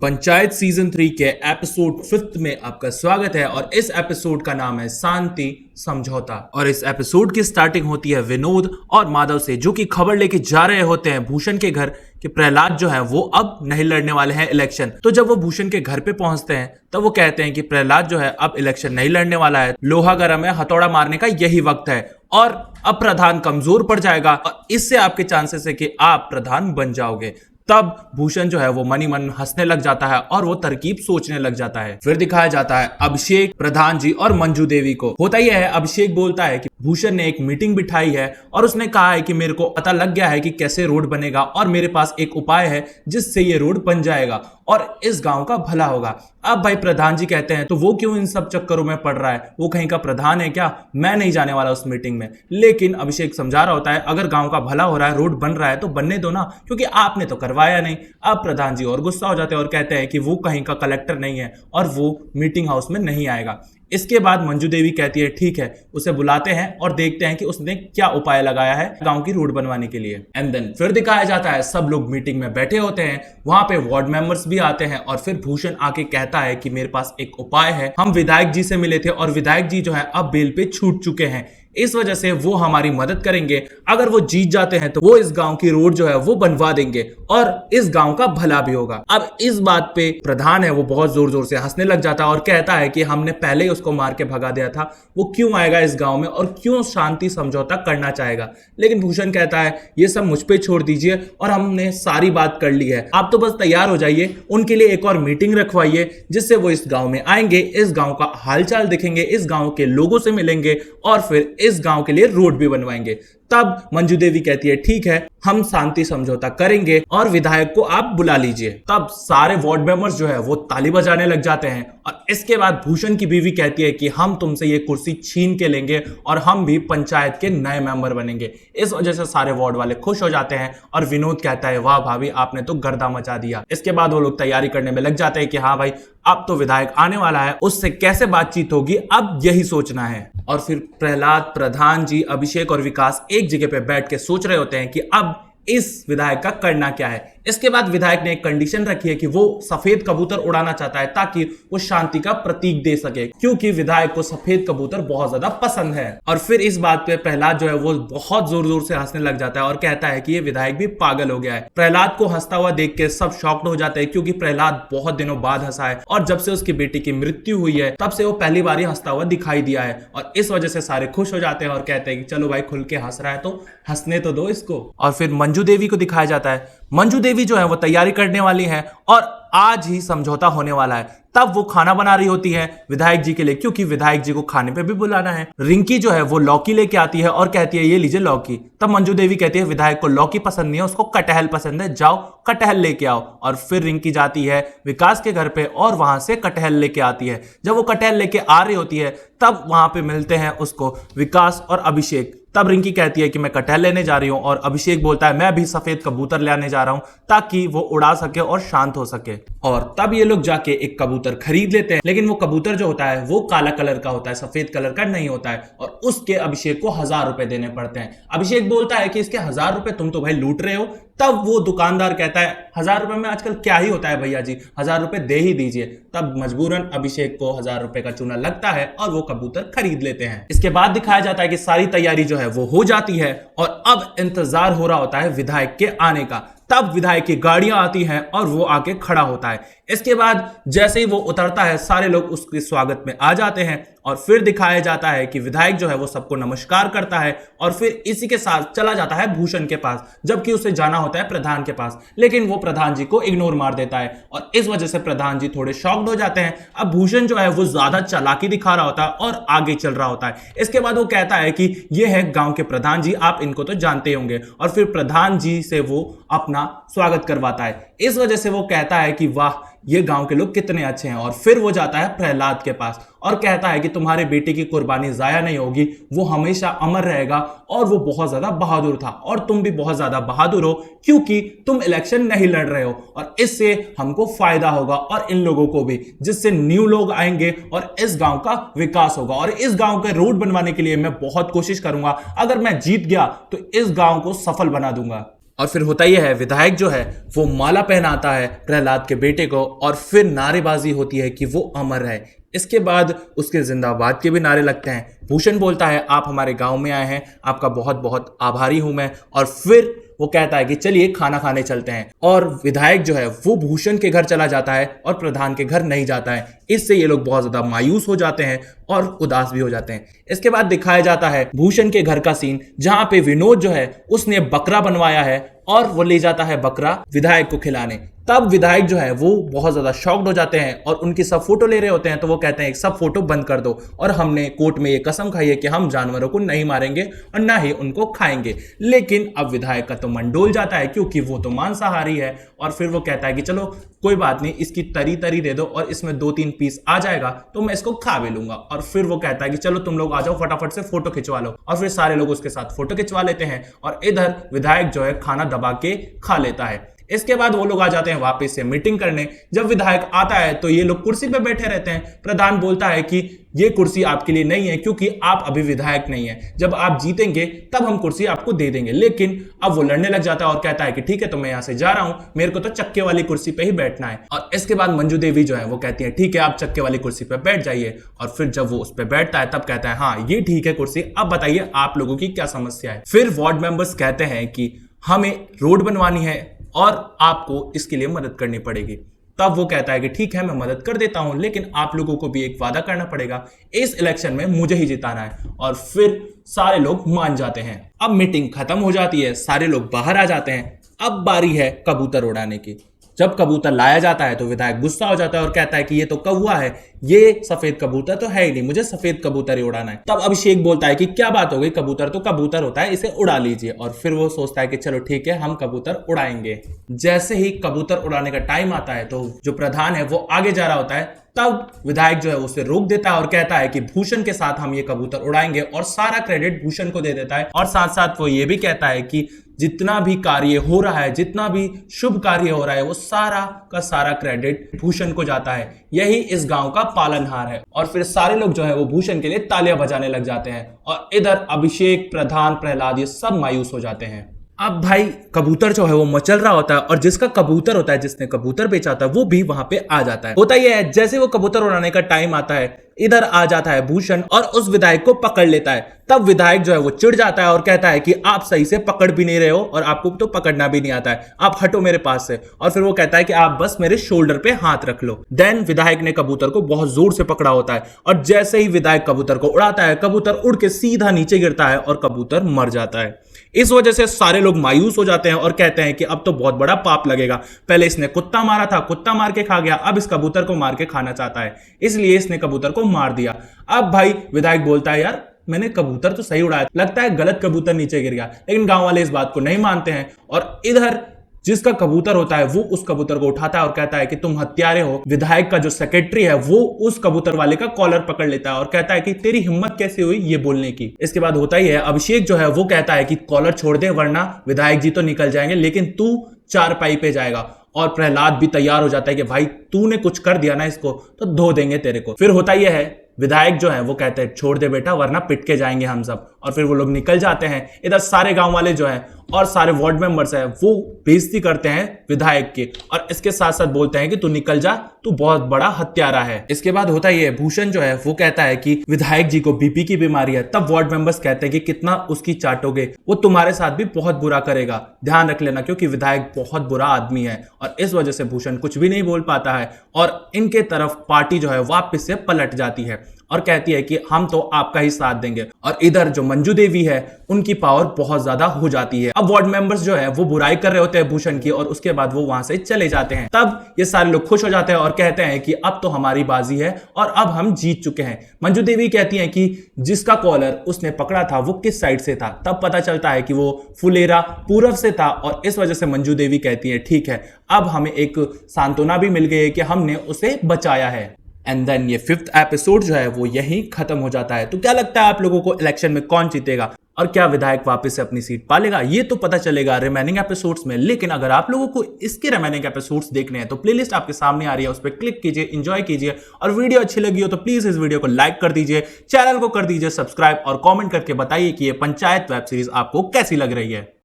Panchayat season 3 के episode 5 में आपका स्वागत है और इस एपिसोड का नाम है शांति समझौता। और इस एपिसोड की स्टार्टिंग होती है विनोद और माधव से, जो कि खबर लेके जा रहे होते हैं भूषण के घर कि प्रहलाद जो है वो अब नहीं लड़ने वाले हैं इलेक्शन। तो जब वो भूषण के घर पे पहुंचते हैं तब वो कहते हैं कि प्रहलाद जो है अब इलेक्शन नहीं लड़ने वाला है, लोहा गर्म है, हथौड़ा मारने का यही वक्त है और अब प्रधान कमजोर पड़ जाएगा और इससे आपके चांसेस है कि आप प्रधान बन जाओगे। तब भूषण जो है वो मनी मन हंसने लग जाता है और वो तरकीब सोचने लग जाता है। फिर दिखाया जाता है अभिषेक, प्रधान जी और मंजू देवी को। होता यह है, अभिषेक बोलता है कि भूषण ने एक मीटिंग बिठाई है और उसने कहा है कि मेरे को पता लग गया है कि कैसे रोड बनेगा और मेरे पास एक उपाय है जिससे ये रोड बन जाएगा और इस गांव का भला होगा। अब भाई प्रधान जी कहते हैं तो वो क्यों इन सब चक्करों में पड़ रहा है, वो कहीं का प्रधान है क्या, मैं नहीं जाने वाला उस मीटिंग में। लेकिन अभिषेक समझा रहा होता है अगर गांव का भला हो रहा है, रोड बन रहा है तो बनने दो ना, क्योंकि आपने तो करवाया नहीं। अब प्रधान जी और गुस्सा हो जाते हैं और कहते हैं कि वो कहीं का कलेक्टर नहीं है और वो मीटिंग हाउस में नहीं आएगा। इसके बाद मंजू देवी कहती है ठीक है, उसे बुलाते हैं और देखते हैं कि उसने क्या उपाय लगाया है गांव की रोड बनवाने के लिए। एंड देन फिर दिखाया जाता है सब लोग मीटिंग में बैठे होते हैं, वहां पे वार्ड मेंबर्स भी आते हैं और फिर भूषण आके कहता है कि मेरे पास एक उपाय है। हम विधायक जी से मिले थे और विधायक जी जो है अब बेल पे छूट चुके हैं, इस वजह से वो हमारी मदद करेंगे। अगर वो जीत जाते हैं तो वो इस गांव की रोड जो है वो बनवा देंगे और इस गांव का भला भी होगा। अब इस बात पे प्रधान है वो बहुत जोर जोर से हंसने लग जाता है और कहता है कि हमने पहले ही उसको मार के भगा दिया था, वो क्यों आएगा इस गांव में और क्यों शांति समझौता करना चाहेगा। लेकिन भूषण कहता है ये सब मुझ पे छोड़ दीजिए और हमने सारी बात कर ली है, आप तो बस तैयार हो जाइए, उनके लिए एक और मीटिंग रखवाइए जिससे वो इस गांव में आएंगे, इस गांव का हालचाल देखेंगे, इस गांव के लोगों से मिलेंगे और फिर इस गांव के लिए रोड भी बनवाएंगे। तब मंजू देवी कहती है ठीक है, हम शांति समझौता करेंगे और विधायक को आप बुला लीजिए। तब सारे वार्ड मेंबर्स जो है वो ताली बजाने लग जाते हैं और इसके बाद भूषण की बीवी कहती है कि हम तुमसे ये कुर्सी छीन के लेंगे और हम भी पंचायत के नए मेंबर बनेंगे। इस वजह से सारे वार्ड वाले खुश हो जाते हैं और विनोद कहता है वाह भाभी, आपने तो गर्दा मचा दिया। इसके बाद वो लोग तैयारी करने में लग जाते हैं कि हाँ भाई अब तो विधायक आने वाला है, उससे कैसे बातचीत होगी अब यही सोचना है। और फिर प्रहलाद, प्रधान जी, अभिषेक और विकास एक जगह पे बैठ के सोच रहे होते हैं कि अब इस विधायक का करना क्या है। इसके बाद विधायक ने एक कंडीशन रखी है कि वो सफेद कबूतर उड़ाना चाहता है ताकि वो शांति का प्रतीक दे सके, क्योंकि विधायक को सफेद कबूतर बहुत ज्यादा पसंद है। और फिर इस बात पे प्रहलाद जो है वो बहुत जोर जोर से हंसने लग जाता है और कहता है कि ये विधायक भी पागल हो गया है। प्रहलाद को हंसता हुआ देख के सब शॉक्ड हो जाते हैं, क्योंकि प्रहलाद बहुत दिनों बाद हंसा है और जब से उसकी बेटी की मृत्यु हुई है तब से वो पहली बार ही हंसता हुआ दिखाई दिया है और इस वजह से सारे खुश हो जाते हैं और कहते हैं कि चलो भाई खुल के हंस रहा है तो हंसने तो दो इसको। और फिर मंजू देवी को दिखाया जाता है, मंजू देवी जो है वो तैयारी करने वाली है और आज ही समझौता होने वाला है। तब वो खाना बना रही होती है विधायक जी के लिए, क्योंकि विधायक जी को खाने पे भी बुलाना है। रिंकी जो है वो लौकी लेके आती है और कहती है ये लीजिए लौकी। तब मंजू देवी कहती है विधायक को लौकी पसंद नहीं है, उसको कटहल पसंद है, जाओ कटहल लेके आओ। और फिर रिंकी जाती है विकास के घर पे और वहां से कटहल लेके आती है। जब वो कटहल लेके आ रही होती है तब वहां पे मिलते हैं उसको विकास और अभिषेक। तब रिंकी कहती है कि मैं कटहल लेने जा रही हूं और अभिषेक बोलता है मैं भी सफेद कबूतर लाने जा रहा हूं ताकि वो उड़ा सके और शांत हो सके। और तब ये लोग जाके एक कबूतर खरीद लेते हैं, लेकिन वो कबूतर जो होता है वो काला कलर का होता है, सफेद कलर का नहीं होता है और उसके अभिषेक को 1000 रुपए देने पड़ते हैं। अभिषेक बोलता है कि इसके 1000 रुपए तुम तो भाई लूट रहे हो। तब वो दुकानदार कहता है 1000 रुपए में आजकल क्या ही होता है भैया जी, 1000 रुपए दे ही दीजिए। तब मजबूरन अभिषेक को 1000 रुपए का चूना लगता है और वो कबूतर खरीद लेते हैं। इसके बाद दिखाया जाता है कि सारी तैयारी जो है वो हो जाती है और अब इंतजार हो रहा होता है विधायक के आने का। तब विधायक की गाड़ियां आती हैं और वो आके खड़ा होता है। इसके बाद जैसे ही वो उतरता है सारे लोग उसके स्वागत में आ जाते हैं और फिर दिखाया जाता है कि विधायक जो है वो सबको नमस्कार करता है और फिर इसी के साथ चला जाता है भूषण के पास, जबकि उसे जाना होता है प्रधान के पास। लेकिन वो प्रधान जी को इग्नोर मार देता है और इस वजह से प्रधान जी थोड़े शॉक्ड हो जाते हैं। अब भूषण जो है वो ज्यादा चालाकी दिखा रहा होता है और आगे चल रहा होता है। इसके बाद वो कहता है कि ये है गांव के प्रधान जी, आप इनको तो जानते होंगे, और फिर प्रधान जी से वो अपना स्वागत करवाता है। इस वजह से वो कहता है कि वाह ये गांव के लोग कितने अच्छे हैं। और फिर वो जाता है प्रहलाद के पास और कहता है कि तुम्हारे बेटे की कुर्बानी जाया नहीं होगी, वो हमेशा अमर रहेगा और वो बहुत ज्यादा बहादुर था और तुम भी बहुत ज्यादा बहादुर हो क्योंकि तुम इलेक्शन नहीं लड़ रहे हो और इससे हमको फायदा होगा और इन लोगों को भी, जिससे न्यू लोग आएंगे और इस गांव का विकास होगा। और इस गांव के रोड बनवाने के लिए मैं बहुत कोशिश करूंगा, अगर मैं जीत गया तो इस गांव को सफल बना दूंगा। और फिर होता यह है, विधायक जो है वो माला पहनाता है प्रहलाद के बेटे को और फिर नारेबाजी होती है कि वो अमर है। इसके बाद उसके जिंदाबाद के भी नारे लगते हैं। भूषण बोलता है आप हमारे गांव में आए हैं, आपका बहुत बहुत आभारी हूं मैं। और फिर वो कहता है कि चलिए खाना खाने चलते हैं। और विधायक जो है वो भूषण के घर चला जाता है और प्रधान के घर नहीं जाता है। इससे ये लोग बहुत ज्यादा मायूस हो जाते हैं और उदास भी हो जाते हैं। इसके बाद दिखाया जाता है भूषण के घर का सीन, जहां पे विनोद जो है उसने बकरा बनवाया है और वो ले जाता है बकरा विधायक को खिलाने। तब विधायक जो है वो बहुत ज्यादा शॉक्ड हो जाते हैं और उनकी सब फोटो ले रहे होते हैं। तो वो कहते हैं सब फोटो बंद कर दो, और हमने कोर्ट में ये कसम खाई है कि हम जानवरों को नहीं मारेंगे और ना ही उनको खाएंगे। लेकिन अब विधायक का तो मन डोल जाता है क्योंकि वो तो मांसाहारी है। और फिर वो कहता है कि चलो कोई बात नहीं, इसकी तरी तरी दे दो और इसमें 2-3 पीस आ जाएगा तो मैं इसको खा भी लूंगा। और फिर वो कहता है कि चलो तुम लोग आ जाओ, फटाफट से फोटो खिंचवा लो। और फिर सारे लोग उसके साथ फोटो खिंचवा लेते हैं और इधर विधायक जो है खाना दबा के खा लेता है। इसके बाद वो लोग आ जाते हैं वापस से मीटिंग करने। जब विधायक आता है तो ये लोग कुर्सी पे बैठे रहते हैं। प्रधान बोलता है कि ये कुर्सी आपके लिए नहीं है क्योंकि आप अभी विधायक नहीं है, जब आप जीतेंगे तब हम कुर्सी आपको दे देंगे। लेकिन अब वो लड़ने लग जाता है और कहता है कि ठीक है, तो मैं यहां से जा रहा हूं, मेरे को तो चक्के वाली कुर्सी पे ही बैठना है। और इसके बाद मंजू देवी जो है वो कहती है ठीक है, आप चक्के वाली कुर्सी पे बैठ जाइए। और फिर जब वो उस पर बैठता है तब कहता है हाँ ये ठीक है कुर्सी, अब बताइए आप लोगों की क्या समस्या है। फिर वार्ड मेंबर्स कहते हैं कि हमें रोड बनवानी है और आपको इसके लिए मदद करनी पड़ेगी। तब वो कहता है कि ठीक है मैं मदद कर देता हूं, लेकिन आप लोगों को भी एक वादा करना पड़ेगा, इस इलेक्शन में मुझे ही जिताना है। और फिर सारे लोग मान जाते हैं। अब मीटिंग खत्म हो जाती है, सारे लोग बाहर आ जाते हैं। अब बारी है कबूतर उड़ाने की। जब कबूतर लाया जाता है तो विधायक गुस्सा हो जाता है और कहता है कि ये तो कौवा है, ये सफेद कबूतर तो है ही नहीं, मुझे सफेद कबूतर ही उड़ाना है। तब अभिषेक बोलता है कि क्या बात हो गई, कबूतर तो कबूतर होता है, इसे उड़ा लीजिए। और फिर वो सोचता है कि चलो ठीक है, हम कबूतर उड़ाएंगे। जैसे ही कबूतर उड़ाने का टाइम आता है तो जो प्रधान है वो आगे जा रहा होता है। तब विधायक जो है उसे रोक देता है और कहता है कि भूषण के साथ हम ये कबूतर उड़ाएंगे, और सारा क्रेडिट भूषण को दे देता है। और साथ साथ वो ये भी कहता है कि जितना भी कार्य हो रहा है, जितना भी शुभ कार्य हो रहा है, वो सारा का सारा क्रेडिट भूषण को जाता है, यही इस गांव का पालनहार है। और फिर सारे लोग जो है वो भूषण के लिए तालियां बजाने लग जाते हैं। और इधर अभिषेक, प्रधान, प्रहलाद ये सब मायूस हो जाते हैं। अब भाई कबूतर जो है वो मचल रहा होता है और जिसका कबूतर होता है, जिसने कबूतर बेचा होता है, वो भी वहां पे आ जाता है। होता यह है जैसे वो कबूतर उड़ाने का टाइम आता है, इधर आ जाता है भूषण और उस विधायक को पकड़ लेता है। तब विधायक जो है वो चिढ़ जाता है और कहता है कि आप सही से पकड़ भी नहीं रहे हो और आपको तो पकड़ना भी नहीं आता है, आप हटो मेरे पास से। और फिर वो कहता है कि आप बस मेरे शोल्डर पे हाथ रख लो। देन विधायक ने कबूतर को बहुत जोर से पकड़ा होता है और जैसे ही विधायक कबूतर को उड़ाता है, कबूतर उड़ के सीधा नीचे गिरता है और कबूतर मर जाता है। इस वजह से सारे लोग मायूस हो जाते हैं और कहते हैं कि अब तो बहुत बड़ा पाप लगेगा। पहले इसने कुत्ता मारा था, कुत्ता मार के खा गया, अब इस कबूतर को मार के खाना चाहता है, इसलिए इसने कबूतर को मार दिया। अब भाई विधायक बोलता है यार मैंने कबूतर तो सही उड़ाया, लगता है गलत कबूतर नीचे गिर गया। लेकिन गांव वाले इस बात को नहीं मानते हैं और इधर जिसका कबूतर होता है वो उस कबूतर को उठाता है और कहता है कि तुम हत्यारे हो। विधायक का जो सेक्रेटरी है वो उस कबूतर वाले का कॉलर पकड़ लेता है और कहता है कि तेरी हिम्मत कैसे हुई ये बोलने की। इसके बाद होता ही है, अभिषेक जो है वो कहता है कि कॉलर छोड़ दे वरना विधायक जी तो निकल जाएंगे, लेकिन तू चारपाई पे जाएगा। और प्रहलाद भी तैयार हो जाता है कि भाई तूने कुछ कर दिया ना इसको तो धो देंगे तेरे को। फिर होता यह है, विधायक जो है वो कहते हैं छोड़ दे बेटा वरना पिट के जाएंगे हम सब। और फिर वो लोग निकल जाते हैं। इधर सारे गांव वाले जो हैं और सारे वार्ड मेंबर्स हैं वो बेइज्जती करते हैं विधायक की और इसके साथ साथ बोलते हैं कि तू निकल जा, तू बहुत बड़ा हत्यारा है। इसके बाद होता ही है, भूषण जो है वो कहता है कि विधायक जी को बीपी की बीमारी है। तब वार्ड मेंबर्स कहते हैं कि कितना उसकी चाटोगे, वो तुम्हारे साथ भी बहुत बुरा करेगा, ध्यान रख लेना, क्योंकि विधायक बहुत बुरा आदमी है। और इस वजह से भूषण कुछ भी नहीं बोल पाता है और इनके तरफ पार्टी जो है वापस से पलट जाती है और कहती है कि हम तो आपका ही साथ देंगे। और इधर जो मंजू देवी है उनकी पावर बहुत ज्यादा हो जाती है। अब वार्ड मेंबर्स जो है वो बुराई कर रहे होते हैं भूषण की और उसके बाद वो वहां से चले जाते हैं। तब ये सारे लोग खुश हो जाते हैं और कहते हैं कि अब तो हमारी बाजी है और अब हम जीत चुके हैं। मंजू देवी कहती हैं कि जिसका कॉलर उसने पकड़ा था वो किस साइड से था। तब पता चलता है कि वो फुलेरा पूरब से था और इस वजह से मंजू देवी कहती है ठीक है, अब हमें एक सांत्वना भी मिल गई है कि हमने उसे बचाया है। एंड देन ये 5th एपिसोड जो है वो यहीं खत्म हो जाता है। तो क्या लगता है आप लोगों को इलेक्शन में कौन जीतेगा और क्या विधायक वापस से अपनी सीट पालेगा? ये तो पता चलेगा रिमेनिंग एपिसोड्स में। लेकिन अगर आप लोगों को इसके रिमेनिंग एपिसोड्स देखने हैं तो प्लेलिस्ट आपके सामने आ रही है, उस पर क्लिक कीजिए, एंजॉय कीजिए। और वीडियो अच्छी लगी हो तो प्लीज इस वीडियो को लाइक कर दीजिए, चैनल को कर दीजिए सब्सक्राइब और कॉमेंट करके बताइए कि ये पंचायत वेब सीरीज आपको कैसी लग रही है।